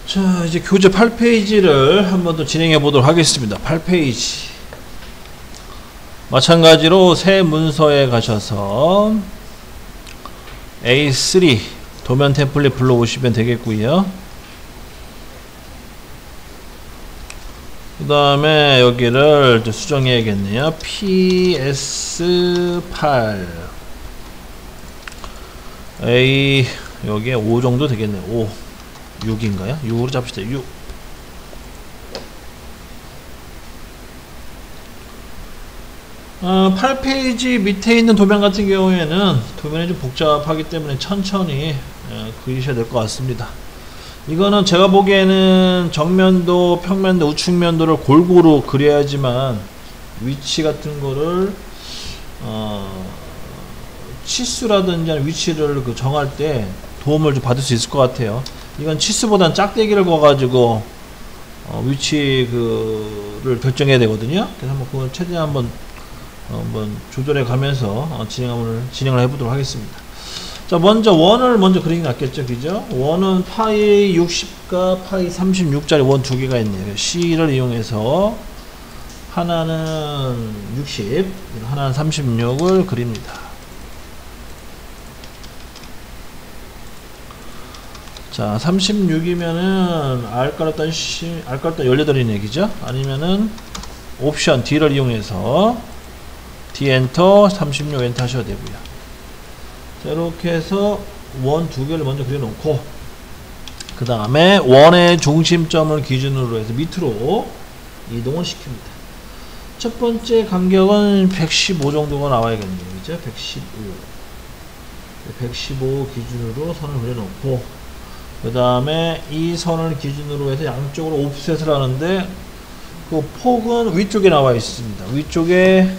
자, 이제 교재 8페이지를 한 번 더 진행해 보도록 하겠습니다. 8페이지. 마찬가지로 새 문서에 가셔서 A3 도면 템플릿 불러오시면 되겠고요. 그 다음에 여기를 수정해야겠네요. PS8 A 여기에 5 정도 되겠네요. 5 6인가요? 6으로 잡시다. 6 8페이지 밑에 있는 도면 같은 경우에는 도면이 좀 복잡하기 때문에 천천히 그리셔야 될 것 같습니다. 이거는 제가 보기에는 정면도, 평면도, 우측면도를 골고루 그려야지만 위치 같은 거를 치수라든지 위치를 정할 때 도움을 좀 받을 수 있을 것 같아요. 이건 치수보단 짝대기를 그어가지고 위치를 결정해야 되거든요. 그래서 한번 그걸 최대한 한번 조절해 가면서 진행을 해보도록 하겠습니다. 자, 먼저 원을 먼저 그리는 게 낫겠죠, 그죠? 원은 파이 60과 파이 36짜리 원 두 개가 있네요. C를 이용해서 하나는 60, 하나는 36을 그립니다. 자, 36이면은 R가루단 18이네, 그죠? 아니면은 옵션 D를 이용해서 D 엔터 36 엔터 하셔도 되고요. 자, 이렇게 해서 원 두 개를 먼저 그려놓고 그 다음에 원의 중심점을 기준으로 해서 밑으로 이동을 시킵니다. 첫 번째 간격은 115 정도가 나와야겠네요. 그죠? 115 기준으로 선을 그려놓고 그 다음에 이 선을 기준으로 해서 양쪽으로 옵셋을 하는데 그 폭은 위쪽에 나와 있습니다. 위쪽에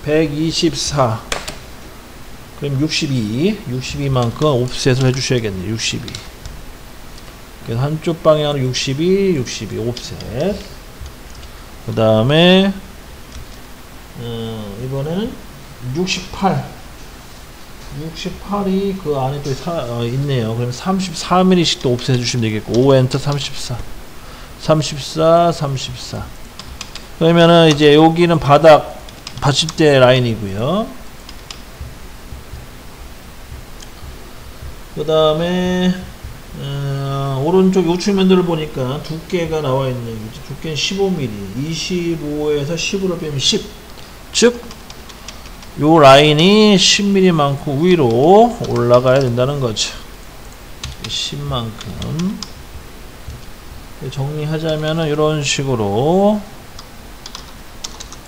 124 그럼 62만큼 옵셋을 해주셔야겠네요. 62 그래서 한쪽 방향으로 62 옵셋. 그 다음에 이번에는 68이 그 안에 또 있네요. 그러면 34mm 또 옵셋 해주시면 되겠고 5 엔터 34 그러면은 이제 여기는 바닥 받침대 라인이고요. 그 다음에 오른쪽 우측면들을 보니까 두께가 나와 있네요. 두께는 15mm 25에서 15를 빼면 10 즉 요 라인이 10mm만큼 위로 올라가야 된다는 거죠. 10만큼 정리하자면은 이런 식으로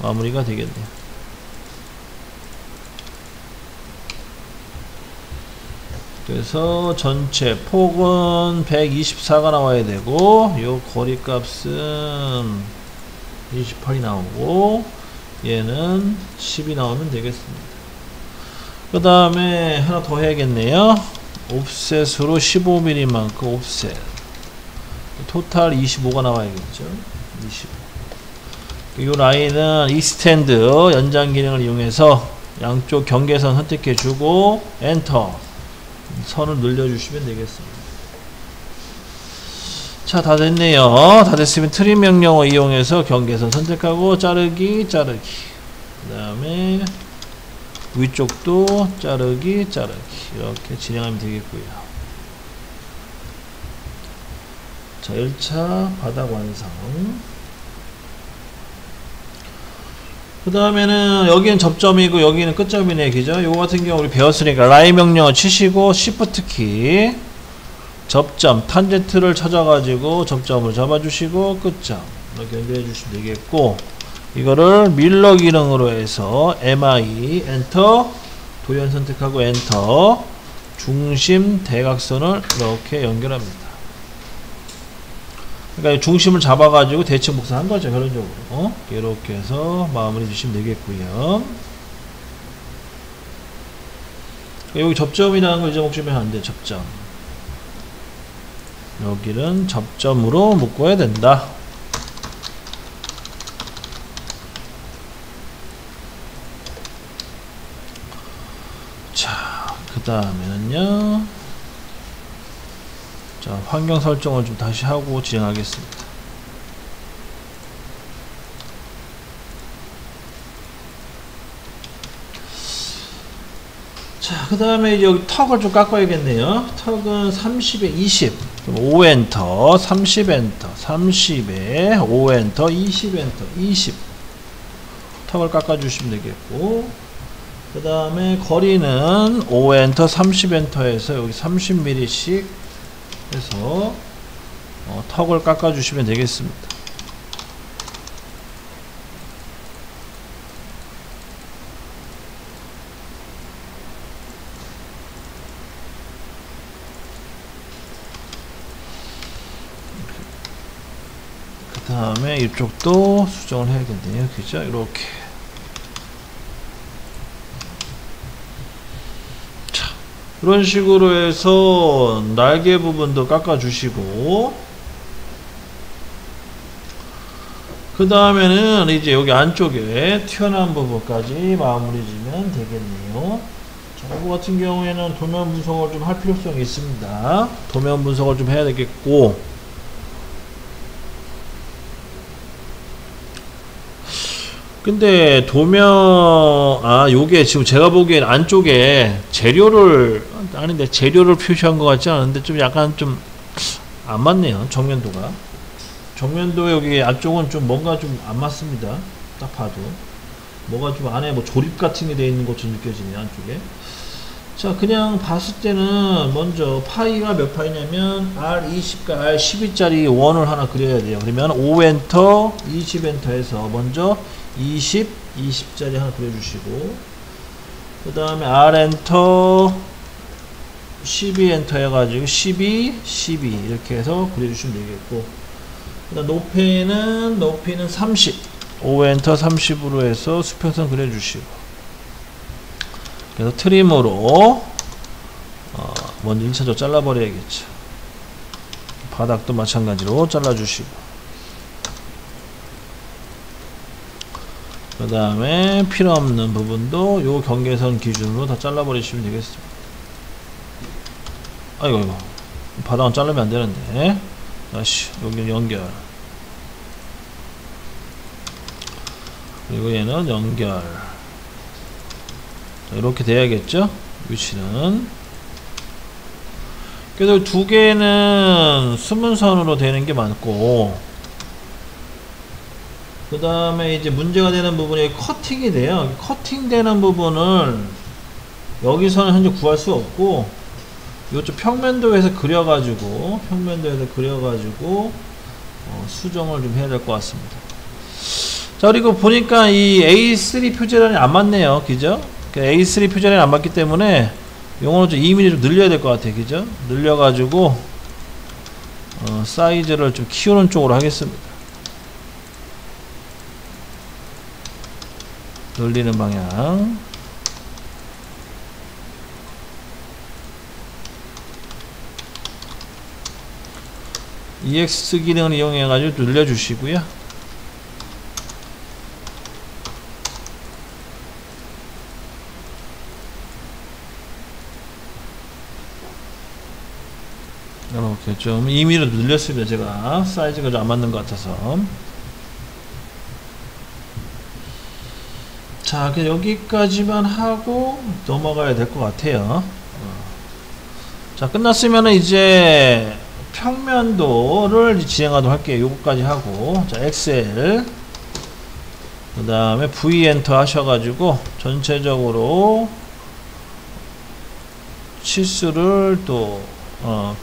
마무리가 되겠네요. 그래서 전체 폭은 124가 나와야 되고 요 거리값은 28이 나오고 얘는 10이 나오면 되겠습니다. 그 다음에 하나 더 해야겠네요. 옵셋으로 15mm만큼 옵셋 토탈 25가 나와야겠죠. 25. 이 라인은 익스텐드 연장 기능을 이용해서 양쪽 경계선 선택해 주고 엔터 선을 늘려주시면 되겠습니다. 자, 다 됐네요. 다 됐으면 트림 명령어 이용해서 경계선 선택하고 자르기 그 다음에 위쪽도 자르기 이렇게 진행하면 되겠고요. 자, 1차 바닥 완성. 그 다음에는 여기는 접점이고 여기는 끝점이네, 그죠? 요거 같은 경우 우리 배웠으니까 라인 명령어 치시고 Shift 키 접점 탄젠트를 찾아가지고 접점을 잡아주시고 끝점 이렇게 연결해 주시면 되겠고 이거를 밀러 기능으로 해서 MI 엔터 도연 선택하고 엔터 중심 대각선을 이렇게 연결합니다. 그러니까 중심을 잡아가지고 대칭 복사한 거죠, 결론적으로. 이렇게 해서 마무리 주시면 되겠고요. 여기 접점이라는 거 잊어먹으면 안 돼요. 접점. 여기는 접점으로 묶어야 된다. 자, 그 다음에는요. 자, 환경 설정을 좀 다시 하고 진행하겠습니다. 자, 그 다음에 여기 턱을 좀 깎아야겠네요. 턱은 30에 20. 그럼 5엔터, 30엔터, 30에 5엔터, 20엔터, 20. 턱을 깎아주시면 되겠고, 그 다음에 거리는 5엔터, 30엔터에서 여기 30mm씩 해서 턱을 깎아주시면 되겠습니다. 그 다음에 이쪽도 수정을 해야겠네요. 그죠? 이렇게. 자, 이런 식으로 해서 날개 부분도 깎아주시고, 그 다음에는 이제 여기 안쪽에 튀어나온 부분까지 마무리 지면 되겠네요. 자, 이거 같은 경우에는 도면 분석을 좀 할 필요성이 있습니다. 도면 분석을 좀 해야 되겠고, 근데 도면, 요게 지금 제가 보기엔 안쪽에 재료를 표시한 것 같지 않은데 좀 약간 좀 안 맞네요. 정면도가. 정면도 여기 안쪽은 좀 뭔가 좀 안 맞습니다. 딱 봐도. 뭐가 좀 안에 뭐 조립 같은 게 되어 있는 것처럼 느껴지네요. 안쪽에. 자, 그냥 봤을 때는 먼저 파이가 몇 파이냐면 R20과 R12짜리 원을 하나 그려야 돼요. 그러면 5엔터, 20엔터 해서 먼저 20, 20짜리 하나 그려주시고, 그 다음에 R엔터, 12엔터 해가지고 12, 12 이렇게 해서 그려주시면 되겠고, 그 다음 높이는 30, 5엔터 30으로 해서 수평선 그려주시고, 그래서 트림으로 먼저 1차적으로 잘라버려야겠죠. 바닥도 마찬가지로 잘라주시고, 그 다음에 필요없는 부분도 요 경계선 기준으로 다 잘라버리시면 되겠습니다. 아이고 바닥은 자르면 안되는데, 다시 여기 연결, 그리고 얘는 연결. 자, 이렇게 돼야겠죠? 위치는. 그래서 두 개는 수문선으로 되는 게 많고, 그 다음에 이제 문제가 되는 부분이 커팅이 돼요. 커팅 되는 부분을 여기서는 현재 구할 수 없고, 이쪽 평면도에서 그려가지고 수정을 좀 해야 될 것 같습니다. 자, 그리고 보니까 이 A3 표제란이 안 맞네요. 그죠? A3 표제란이 안 맞기 때문에 요거는 좀 2mm 좀 늘려야 될 것 같아요. 그죠? 늘려가지고 사이즈를 좀 키우는 쪽으로 하겠습니다. 늘리는 방향. EX 기능을 이용해 가지고 늘려주시고요. 이렇게 좀 2mm 늘렸습니다. 제가 사이즈가 좀 안 맞는 것 같아서. 자, 여기까지만 하고 넘어가야 될 것 같아요. 자, 끝났으면 이제 평면도를 진행하도록 할게요. 요거까지 하고, 자, 엑셀, 그 다음에 V 엔터 하셔가지고 전체적으로 치수를 또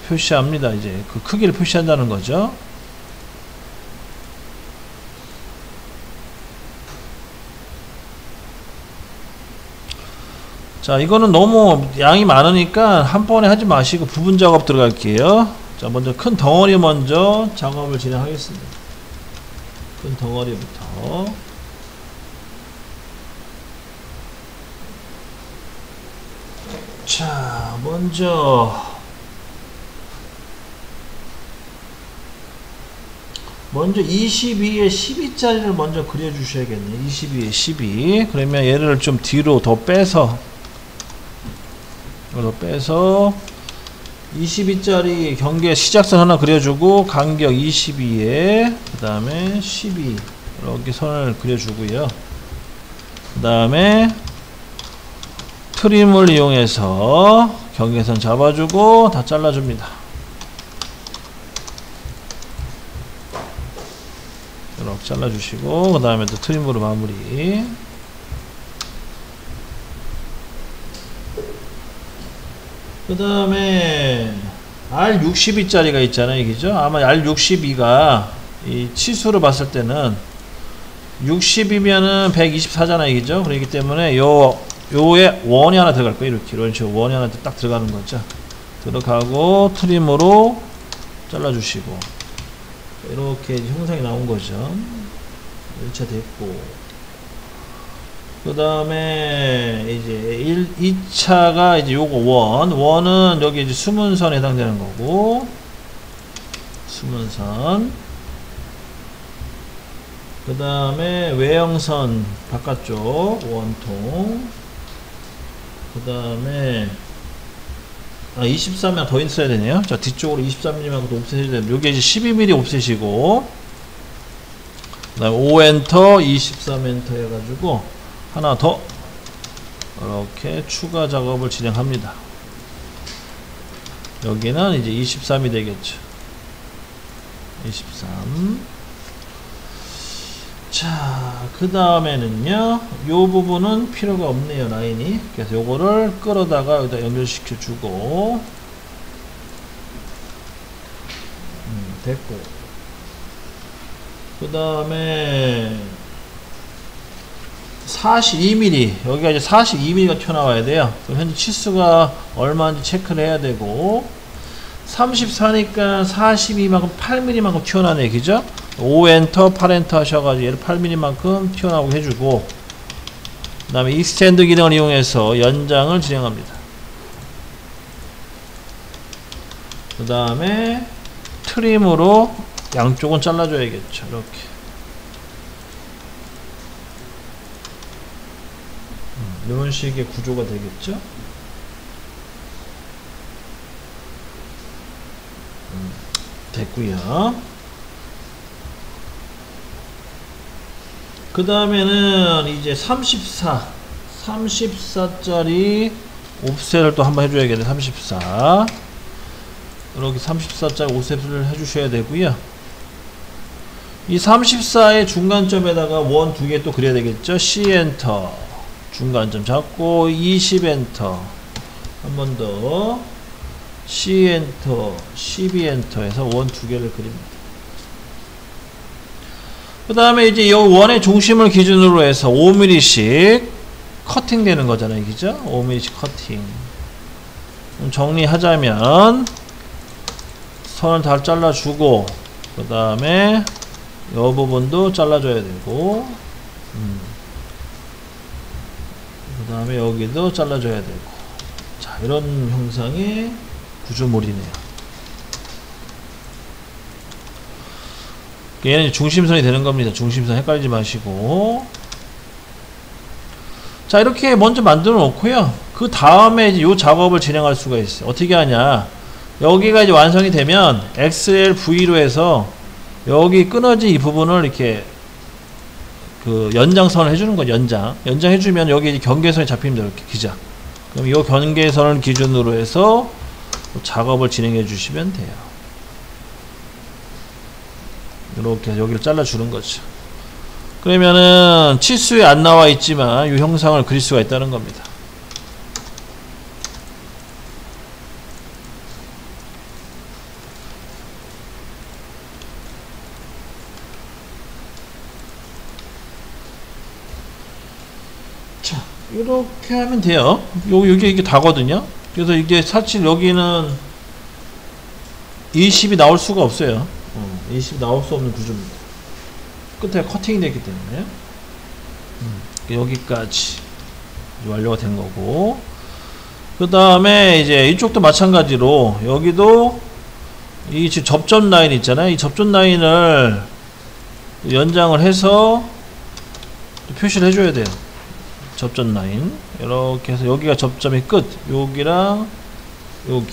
표시합니다. 이제 그 크기를 표시한다는 거죠. 자, 이거는 너무 양이 많으니까 한 번에 하지 마시고 부분 작업 들어갈게요. 자, 먼저 큰 덩어리 먼저 작업을 진행하겠습니다. 큰 덩어리부터. 자, 먼저 22에 12짜리를 먼저 그려주셔야겠네요. 22에 12. 그러면 얘를 좀 뒤로 더 빼서 22짜리 경계 시작선 하나 그려주고 간격 22에 그 다음에 12 이렇게 선을 그려주고요. 그 다음에 트림을 이용해서 경계선 잡아주고 다 잘라줍니다. 이렇게 잘라주시고 그 다음에 또 트림으로 마무리. 그 다음에 R62짜리가 있잖아요, 그죠? 아마 R62가 이 치수로 봤을 때는 60이면은 124잖아요, 그죠? 그렇기 때문에 요에 원이 하나 들어갈 거예요. 이렇게 이런 식으로 원이 하나 딱 들어가는 거죠. 들어가고 트림으로 잘라주시고 이렇게 형상이 나온 거죠. 1차 됐고 그 다음에 이제 2차가 이제 요거 원은 여기 이제 수문선에 해당되는 거고 수문선 그 다음에 외형선 바깥쪽 원통 그 다음에 23mm 더 있어야 되네요. 자, 뒤쪽으로 23mm만 더 옵셋 해줘야 돼요. 요게 이제 12mm 옵셋이고 그 다음에 5엔터 23엔터 해가지고 하나 더 이렇게 추가 작업을 진행합니다. 여기는 이제 23이 되겠죠. 23. 자, 그 다음에는요, 요 부분은 필요가 없네요, 라인이. 그래서 요거를 끌어다가 여기다 연결시켜 주고, 됐고. 그 다음에, 42mm, 여기가 이제 42mm가 튀어나와야 돼요. 그럼 현재 치수가 얼마인지 체크를 해야 되고, 34니까 42만큼 8mm만큼 튀어나오네, 그죠? 5엔터 8엔터 하셔가지고 얘를 8mm만큼 튀어나오게 해주고 그 다음에 익스텐드 기능을 이용해서 연장을 진행합니다. 그 다음에 트림으로 양쪽은 잘라줘야겠죠. 이렇게 이런 식의 구조가 되겠죠. 됐고요. 그 다음에는 이제 34짜리 옵셋을 또 한번 해줘야겠네. 34 이렇게 34짜리 옵셋을 해주셔야 되고요. 이 34의 중간점에다가 원 두 개 또 그려야 되겠죠. C엔터 중간점 잡고 20엔터 한 번 더 C엔터 12엔터 해서 원 두 개를 그립니다. 그 다음에 이제 이 원의 중심을 기준으로 해서 5mm씩 커팅 되는 거잖아요, 그죠? 5mm씩 커팅. 정리하자면 선을 다 잘라주고 그 다음에 이 부분도 잘라줘야 되고 그 다음에 여기도 잘라줘야 되고 자, 이런 형상의 구조물이네요. 얘는 중심선이 되는 겁니다. 중심선 헷갈리지 마시고. 자, 이렇게 먼저 만들어 놓고요. 그 다음에 이제 요 작업을 진행할 수가 있어요. 어떻게 하냐. 여기가 이제 완성이 되면 XLV로 해서 여기 끊어진 이 부분을 이렇게 그 연장선을 해주는 거죠. 연장해주면 여기 이제 경계선이 잡힙니다. 이렇게 기자. 그럼 요 경계선을 기준으로 해서 작업을 진행해 주시면 돼요. 이렇게 여기를 잘라주는 거죠. 그러면은 치수에 안 나와 있지만 이 형상을 그릴 수가 있다는 겁니다. 자, 이렇게 하면 돼요. 여기 이게 다거든요. 그래서 이게 사실 여기는 20이 나올 수가 없어요. 20 나올 수 없는 구조입니다. 끝에 커팅이 되기 때문에 여기까지 완료가 된 거고 그 다음에 이제 이쪽도 마찬가지로 여기도 이 지금 접점 라인 있잖아요. 이 접점 라인을 연장을 해서 표시를 해줘야 돼요. 접점 라인 이렇게 해서 여기가 접점의 끝 여기랑 여기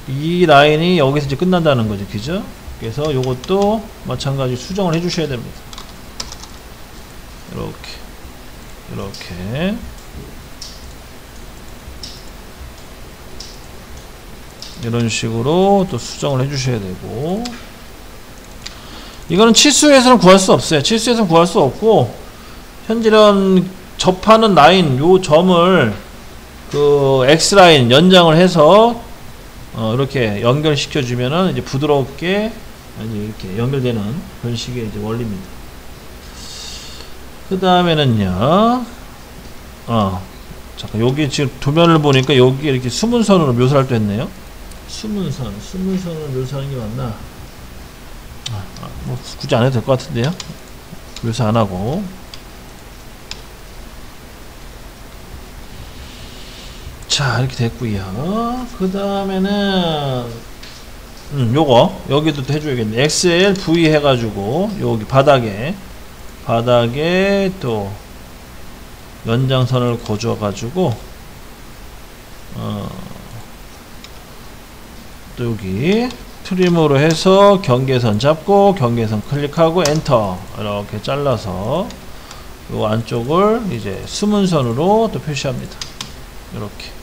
이 라인이 여기서 이제 끝난다는 거죠. 그죠? 그래서 요것도 마찬가지 수정을 해 주셔야 됩니다. 이렇게 이런 식으로 또 수정을 해 주셔야 되고, 이거는 치수에서는 구할 수 없어요. 치수에서는 구할 수 없고, 현재는 접하는 라인 요 점을 그 X라인 연장을 해서 이렇게 연결시켜 주면은 이제 부드럽게 이제 이렇게 연결되는 그런 식의 이제 원리입니다. 그 다음에는요, 잠깐, 여기 지금 도면을 보니까 여기 이렇게 수문선으로 묘사를 또 했네요. 수문선으로 묘사하는 게 맞나? 뭐 굳이 안 해도 될 것 같은데요. 묘사 안 하고. 자, 이렇게 됐고요. 그 다음에는 요거 여기도 해줘야겠네. XL V 해가지고 여기 바닥에 또 연장선을 거줘가지고 또 여기 트림으로 해서 경계선 잡고 경계선 클릭하고 엔터 이렇게 잘라서 요 안쪽을 이제 수문선으로 또 표시합니다. 이렇게.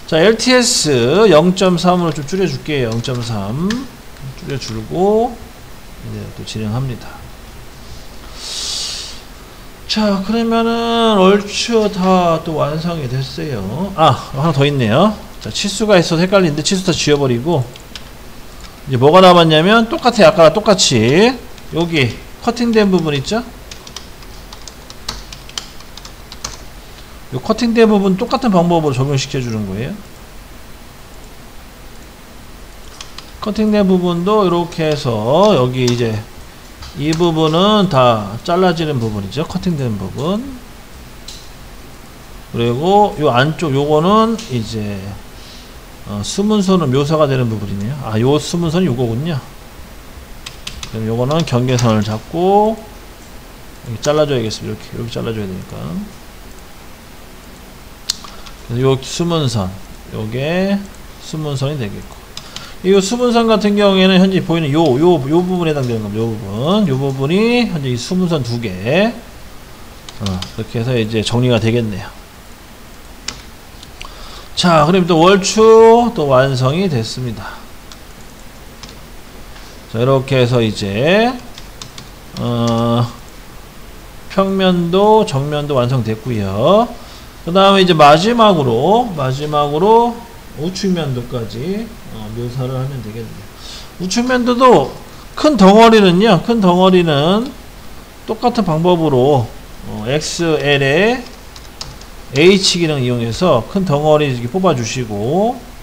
자, LTS 0.3으로 좀 줄여줄게요. 0.3 줄여주고 이제 또 진행합니다. 자, 그러면은 얼추 다 또 완성이 됐어요. 하나 더 있네요. 자, 치수가 있어서 헷갈리는데 치수 다 지워버리고 이제 뭐가 남았냐면 똑같아요. 아까랑 똑같이 여기 커팅된 부분 있죠? 이 커팅된 부분 똑같은 방법으로 적용시켜 주는 거예요. 커팅된 부분도 이렇게 해서 여기 이제 이 부분은 다 잘라지는 부분이죠. 커팅된 부분. 그리고 요 안쪽 요거는 이제 수문선은 묘사가 되는 부분이네요. 요 수문선이 요거군요. 그럼 요거는 경계선을 잡고 이렇게 잘라줘야겠습니다. 이렇게 잘라줘야 되니까. 요 수문선, 요게 수문선이 되겠고, 이 수문선 같은 경우에는 현재 보이는 요 부분에 해당되는 겁니다. 요 부분이 현재 이 수문선 두 개, 그렇게 해서 이제 정리가 되겠네요. 자, 그럼 또 월추 또 완성이 됐습니다. 자, 이렇게 해서 이제 평면도 정면도 완성됐고요. 그 다음에 이제 마지막으로 우측면도까지 묘사를 하면 되겠네요. 우측면도도 큰 덩어리는 똑같은 방법으로 XL의 H 기능 이용해서 큰 덩어리 이렇게 뽑아 주시고,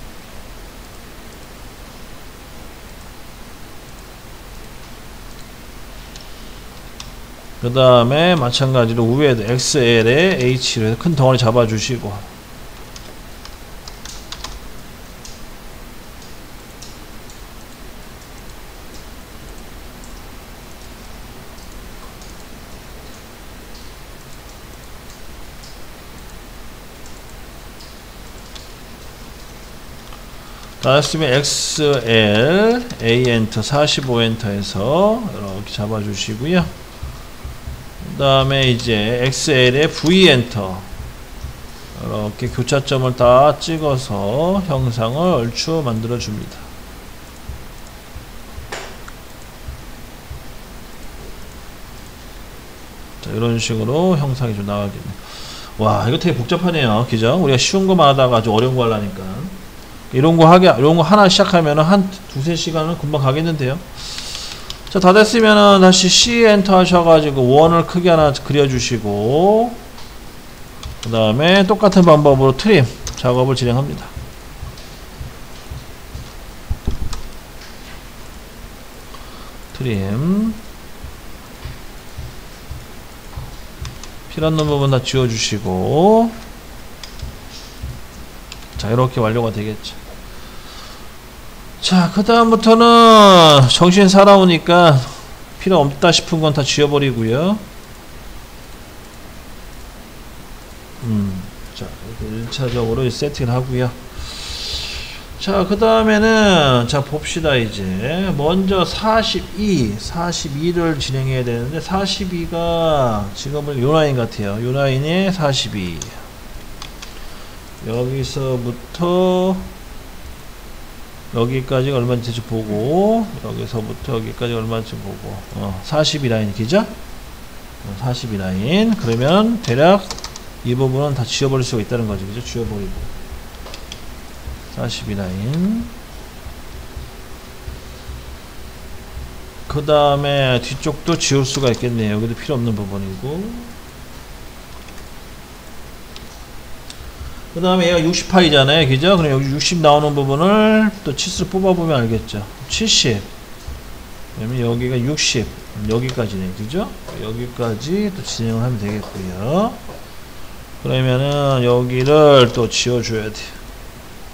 그 다음에 마찬가지로 위에도 XL에 H로 해서 큰 덩어리 잡아주시고, 다 했으면 XL A 엔터 45 엔터에서 이렇게 잡아주시고요. 그 다음에 이제 XL의 V 엔터 이렇게 교차점을 다 찍어서 형상을 얼추 만들어 줍니다. 자, 이런 식으로 형상이 좀 나가겠네요. 와, 이거 되게 복잡하네요. 그죠? 우리가 쉬운 거만 하다가 아주 어려운 거 하려니까. 이런 거 하나 시작하면은 한 두세 시간은 금방 가겠는데요. 자, 다 됐으면은 다시 C 엔터 하셔가지고 원을 크게 하나 그려주시고, 그 다음에 똑같은 방법으로 트림 작업을 진행합니다. 트림. 필요없는 부분 다 지워주시고, 자, 이렇게 완료가 되겠죠. 자, 그 다음부터는 정신 살아오니까 필요 없다 싶은 건 다 지워버리고요. 자, 이렇게 1차적으로 세팅을 하고요. 자, 그 다음에는, 자, 봅시다, 이제. 먼저 42를 진행해야 되는데, 42가 지금 보니까 요 라인 같아요. 요 라인에 42. 여기서부터, 여기까지가 얼마인지 보고, 여기서부터 여기까지 얼마인지 보고, 42 라인, 기죠? 42 라인. 그러면, 대략, 이 부분은 다 지워버릴 수가 있다는 거죠. 그죠? 지워버리고. 42 라인. 그 다음에 뒤쪽도 지울 수가 있겠네요. 여기도 필요 없는 부분이고. 그 다음에 얘가 68이잖아요. 그죠? 그럼 여기 60 나오는 부분을 또 치수를 뽑아보면 알겠죠. 70. 그러면 여기가 60. 여기까지네. 그죠? 여기까지 또 진행을 하면 되겠고요. 그러면은 여기를 또 지워줘야 돼.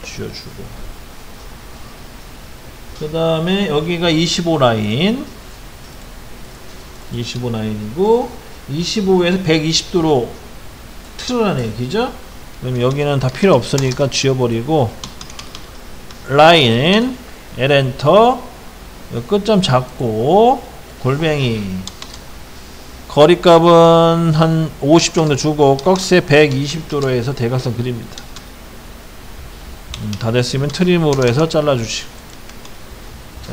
지워주고. 그 다음에 여기가 25 라인. 25 라인이고, 25에서 120도로 틀어라네요. 그죠? 그럼 여기는 다 필요 없으니까 지워버리고, 라인, L엔터, 끝점 잡고, 골뱅이. 거리값은 한 50 정도 주고, 꺽쇠 120도로 해서 대각선 그립니다. 다 됐으면 트림으로 해서 잘라주시고.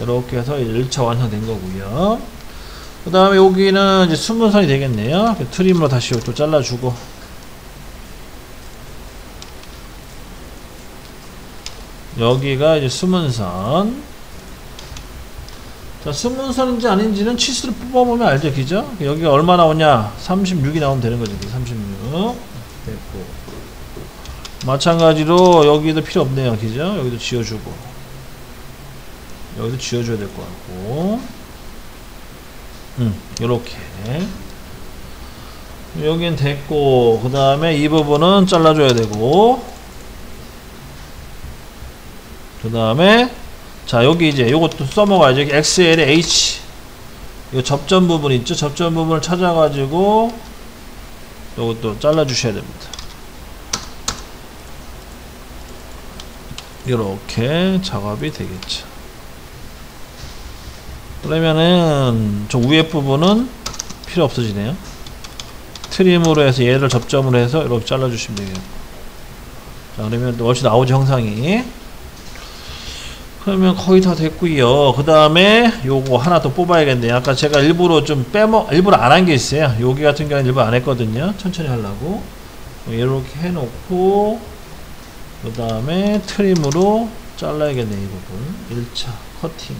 이렇게 해서 1차 완성된 거고요. 그 다음에 여기는 이제 수문선이 되겠네요. 트림으로 다시 또 잘라주고. 여기가 이제 수문선. 자, 수문선인지 아닌지는 치수를 뽑아보면 알죠. 그죠? 여기가 얼마 나오냐? 36이 나오면 되는 거죠. 36. 됐고. 마찬가지로 여기도 필요 없네요. 그죠? 여기도 지워주고. 여기도 지워줘야 될 것 같고. 요렇게. 여긴 됐고, 그 다음에 이 부분은 잘라줘야 되고, 그 다음에, 자, 여기 이제 요것도 써먹어야죠. 여기 XL에 H. 요 접점 부분 있죠? 접점 부분을 찾아가지고, 요것도 잘라주셔야 됩니다. 이렇게 작업이 되겠죠. 그러면은 저 위에 부분은 필요 없어지네요. 트림으로 해서 얘를 접점으로 해서 이렇게 잘라주시면 되겠고. 자, 그러면 훨씬 나오죠, 형상이. 그러면 거의 다 됐고요. 그 다음에 요거 하나 더 뽑아야겠네요. 아까 제가 일부러 좀 일부러 안 한 게 있어요. 여기 같은 경우는 일부러 안 했거든요. 천천히 하려고. 이렇게 해놓고, 그 다음에 트림으로 잘라야겠네. 이 부분 1차 커팅.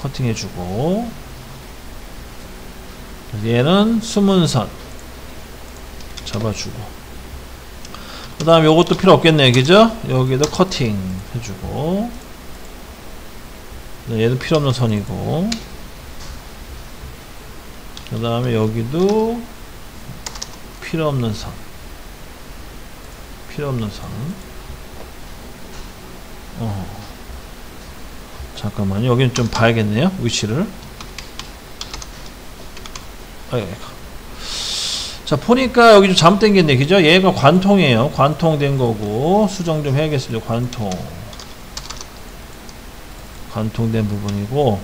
커팅 해주고, 얘는 수문선 잡아주고, 그 다음에 요것도 필요 없겠네. 그죠? 여기도 커팅 해주고, 얘도 필요 없는 선이고, 그 다음에 여기도 필요 없는 선. 잠깐만요. 여기는 좀 봐야겠네요. 위치를. 자, 보니까 여기 좀 잘못된겠네. 그죠? 얘가 관통이에요. 관통된 거고, 수정 좀 해야겠습니다. 관통된 부분이고,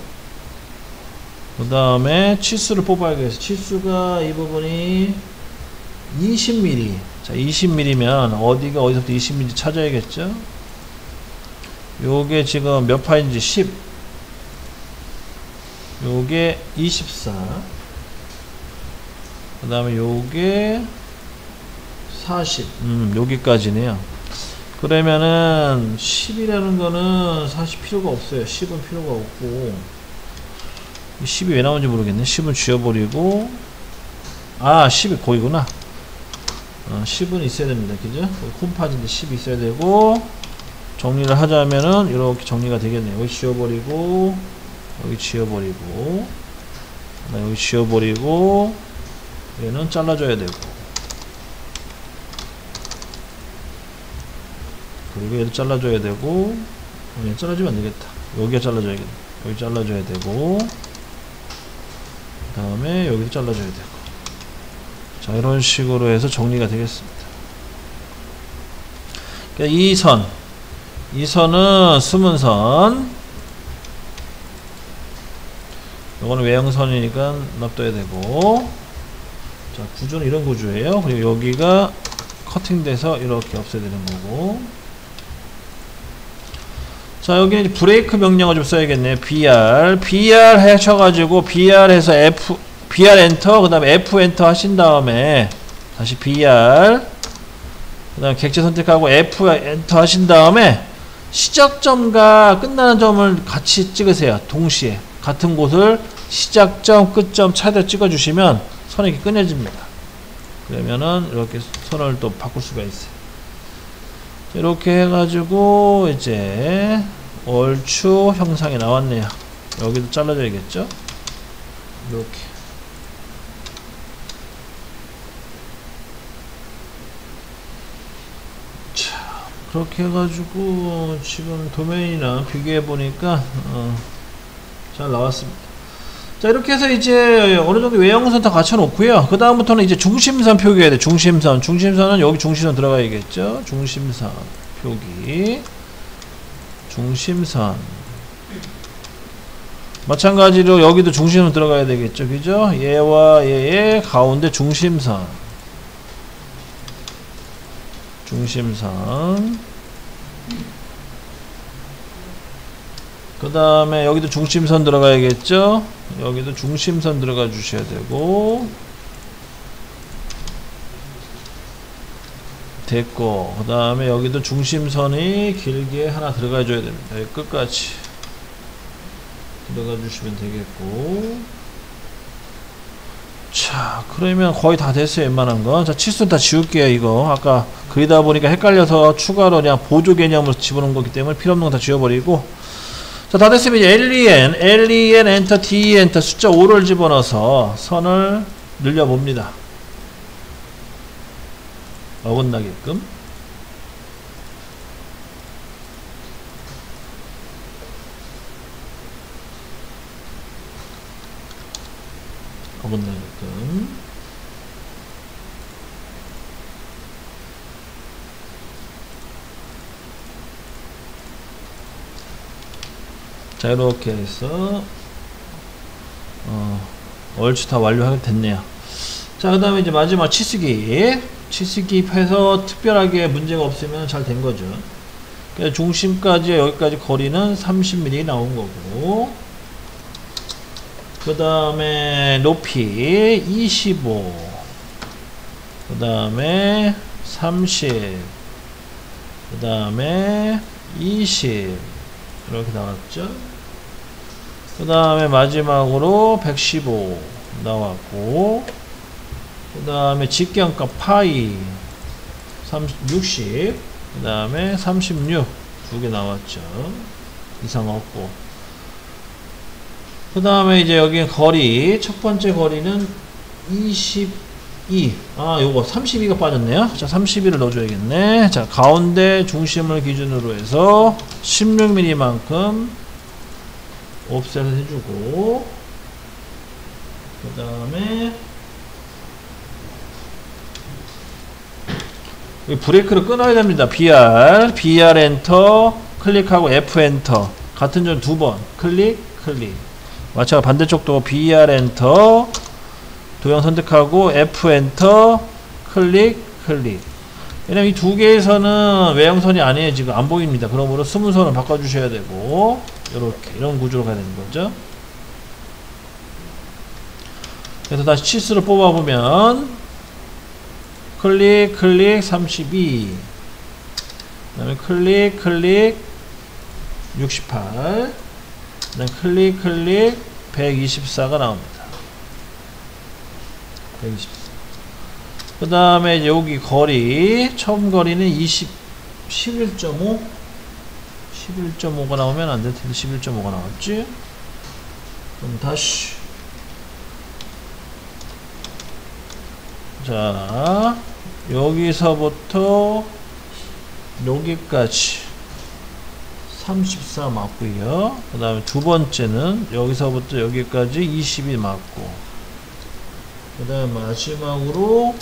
그 다음에 치수를 뽑아야겠어요. 치수가 이 부분이 20mm. 자, 20mm면 어디가 어디서부터 20mm 찾아야겠죠? 요게 지금 몇 파인지 10. 요게 24. 그 다음에 요게 40. 여기까지네요. 그러면은 10이라는 거는 사실 필요가 없어요. 10은 필요가 없고, 10이 왜 나오는지 모르겠네. 10은 지워버리고, 10이 거기구나. 10은 있어야 됩니다. 그죠? 콤파지인데 10이 있어야 되고, 정리를 하자면은 이렇게 정리가 되겠네요. 여기 지워버리고, 여기 지워버리고, 여기 지워버리고, 얘는 잘라줘야 되고, 그리고 얘도 잘라줘야 되고, 얘 잘라주면 안 되겠다. 여기가 잘라줘야겠다. 여기 잘라줘야 되고, 그 다음에 여기도 잘라줘야 되고. 자, 이런 식으로 해서 정리가 되겠습니다. 그러니까 이 선은 수문선, 요거는 외형선이니까 납둬야 되고, 자, 구조는 이런 구조예요. 그리고 여기가 커팅돼서 이렇게 없애야 되는 거고. 자, 여기는 이제 브레이크 명령어 좀 써야겠네요. BR 하셔가지고, BR 해서 BR 엔터, 그 다음에 F 엔터 하신 다음에, 다시 BR, 그 다음에 객체 선택하고 F 엔터 하신 다음에, 시작점과 끝나는 점을 같이 찍으세요. 동시에. 같은 곳을 시작점, 끝점 차례로 찍어주시면 선이 이렇게 끊어집니다. 그러면은 이렇게 선을 또 바꿀 수가 있어요. 이렇게 해가지고 이제 얼추 형상이 나왔네요. 여기도 잘라줘야겠죠? 이렇게. 자, 그렇게 해가지고 지금 도면이랑 비교해 보니까 잘 나왔습니다. 자, 이렇게 해서 이제 어느 정도 외형선 다 갖춰 놓고요. 그 다음부터는 이제 중심선 표기해야 돼. 중심선은 여기 중심선 들어가야겠죠. 중심선 표기. 중심선. 마찬가지로 여기도 중심선 들어가야 되겠죠. 그죠? 얘와 얘의 가운데 중심선. 그 다음에 여기도 중심선 들어가야겠죠. 여기도 중심선 들어가 주셔야 되고, 됐고, 그 다음에 여기도 중심선이 길게 하나 들어가 줘야 됩니다. 여기 끝까지 들어가 주시면 되겠고. 자, 그러면 거의 다 됐어요. 웬만한 건. 자, 치수는 다 지울게요. 이거 아까 그리다 보니까 헷갈려서 추가로 그냥 보조 개념으로 집어넣은 거기 때문에 필요 없는 거 다 지워버리고. 자, 다 됐으면 이제 LEN 엔터 D 엔터 숫자 5를 집어넣어서 선을 늘려봅니다. 어긋나게끔. 자, 이렇게 해서 얼추 다 완료하게 됐네요. 자, 그 다음에 이제 마지막 치수기입 해서 특별하게 문제가 없으면 잘 된 거죠. 그래서 중심까지 여기까지 거리는 30mm 나온 거고, 그 다음에 높이 25, 그 다음에 30, 그 다음에 20 이렇게 나왔죠. 그 다음에 마지막으로 115 나왔고, 그 다음에 직경값 파이 60, 그 다음에 36 두 개 나왔죠. 이상 없고, 그 다음에 이제 여기 거리, 첫 번째 거리는 22. 요거 32가 빠졌네요. 자, 32를 넣어줘야겠네. 자, 가운데 중심을 기준으로 해서 16mm만큼 옵셋을 해주고, 그 다음에 브레이크를 끊어야 됩니다. BR 엔터 클릭하고 F 엔터 같은 점 2번 클릭. 마찬가지로 반대쪽도 BR 엔터 도형 선택하고 F 엔터 클릭. 왜냐면 이 두 개에서는 외형선이 아니에요. 지금 안 보입니다. 그러므로 스무선을 바꿔주셔야 되고, 이런 구조로 가야 되는 거죠. 그래서 다시 치수를 뽑아보면 클릭 32, 그 다음에 클릭 68, 그 다음에 클릭 124가 나옵니다. 124. 그 다음에 여기 거리, 처음 거리는 11.5 11.5가 나오면 안 될 텐데 11.5가 나왔지? 그럼 다시. 자, 여기서부터 여기까지 34 맞고요. 그 다음에 두 번째는 여기서부터 여기까지 20이 맞고, 그 다음에 마지막으로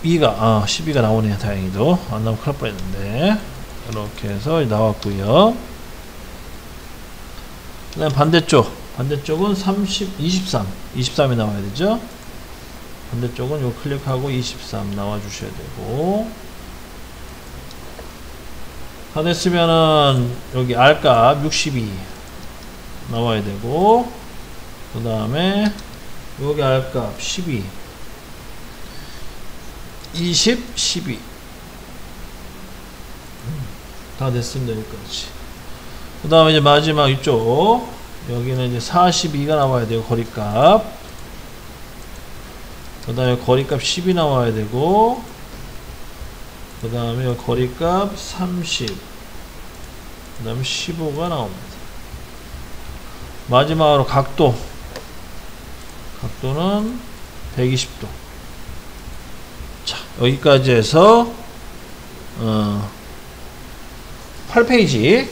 12가 나오네요. 다행히도 안 나오면 큰일 날 뻔했는데 이렇게 해서 나왔고요. 그 다음 반대쪽은 23이 나와야 되죠. 반대쪽은 요 클릭하고 23 나와 주셔야 되고, 다 됐으면은 여기 R값 62 나와야 되고, 그 다음에 여기 R값 12 20 12 다 됐습니다. 여기까지. 그 다음에 이제 마지막 이쪽 여기는 이제 42가 나와야 돼요. 거리값. 그 다음에 거리값 10이 나와야 되고, 그 다음에 거리값 30, 그 다음에 15가 나옵니다. 마지막으로 각도는 120도. 자, 여기까지 해서 8페이지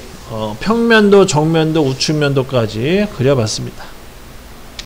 평면도, 정면도, 우측면도까지 그려봤습니다.